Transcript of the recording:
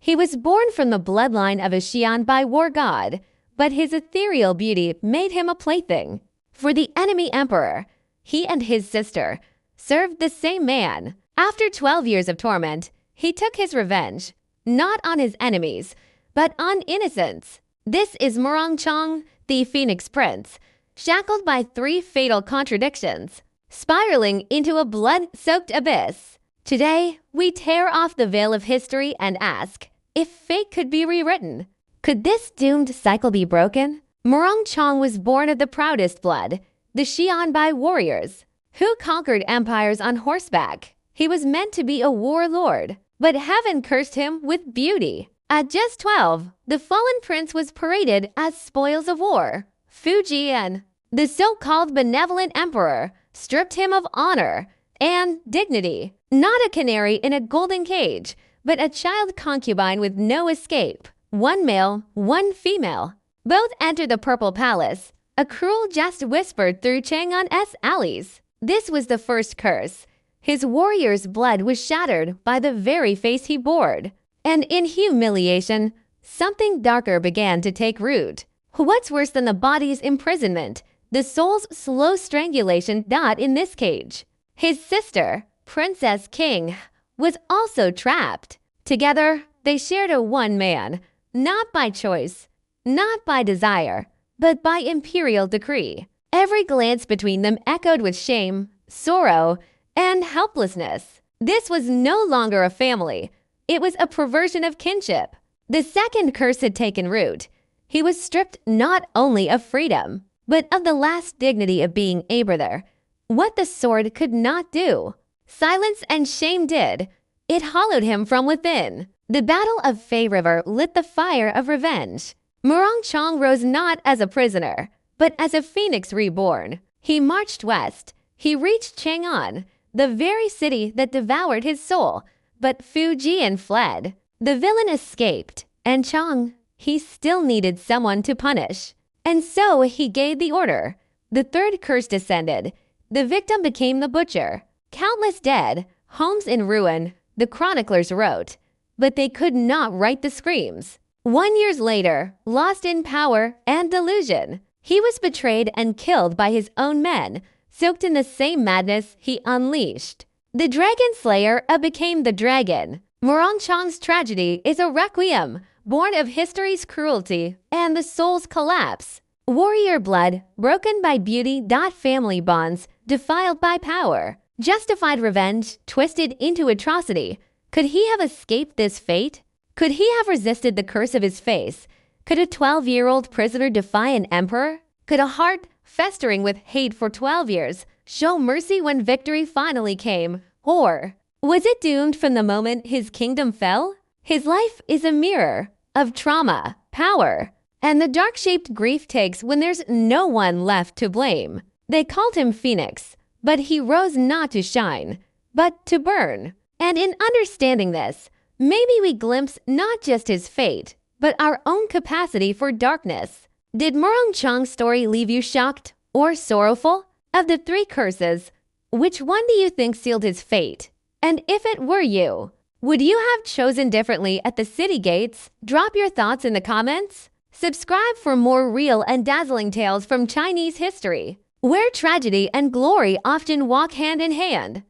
He was born from the bloodline of a Xianbei war god, but his ethereal beauty made him a plaything for the enemy emperor. He and his sister served the same man. After 12 years of torment, he took his revenge, not on his enemies, but on innocents. This is Murong Chong, the Phoenix Prince, shackled by 3 fatal contradictions, spiraling into a blood-soaked abyss. Today, we tear off the veil of history and ask, if fate could be rewritten, could this doomed cycle be broken? Murong Chong was born of the proudest blood, the Xianbei warriors, who conquered empires on horseback. He was meant to be a warlord, but heaven cursed him with beauty. At just 12, the fallen prince was paraded as spoils of war. Fujian, the so-called benevolent emperor, stripped him of honor and dignity. Not a canary in a golden cage, but a child concubine with no escape. 1 male, 1 female. Both entered the Purple Palace. A cruel jest whispered through Chang'an's alleys. This was the first curse. His warrior's blood was shattered by the very face he bore. And in humiliation, something darker began to take root. What's worse than the body's imprisonment? The soul's slow strangulation died in this cage. His sister, Princess King, was also trapped. Together, they shared a one man, not by choice, not by desire, but by imperial decree. Every glance between them echoed with shame, sorrow, and helplessness. This was no longer a family. It was a perversion of kinship. The second curse had taken root. He was stripped not only of freedom, but of the last dignity of being a brother. What the sword could not do, silence and shame did. It hollowed him from within. The Battle of Fei River lit the fire of revenge. Murong Chong rose not as a prisoner, but as a phoenix reborn. He marched west. He reached Chang'an, the very city that devoured his soul. But Fujian fled. The villain escaped, and Chong, he still needed someone to punish. And so he gave the order. The third curse descended. The victim became the butcher. Countless dead, homes in ruin, the chroniclers wrote. But they could not write the screams. 1 year later, lost in power and delusion, he was betrayed and killed by his own men, soaked in the same madness he unleashed. The dragon slayer became the dragon. Murong Chong's tragedy is a requiem, born of history's cruelty and the soul's collapse. Warrior blood, broken by beauty. Family bonds, defiled by power. Justified revenge, twisted into atrocity. Could he have escaped this fate? Could he have resisted the curse of his face? Could a 12-year-old prisoner defy an emperor? Could a heart, festering with hate for 12 years, show mercy when victory finally came? Or was it doomed from the moment his kingdom fell? His life is a mirror of trauma, power, and the dark-shaped grief takes when there's no one left to blame. They called him Phoenix, but he rose not to shine, but to burn. And in understanding this, maybe we glimpse not just his fate, but our own capacity for darkness. Did Murong Chong's story leave you shocked or sorrowful? Of the 3 curses, which one do you think sealed his fate? And if it were you, would you have chosen differently at the city gates? Drop your thoughts in the comments. Subscribe for more real and dazzling tales from Chinese history, where tragedy and glory often walk hand in hand.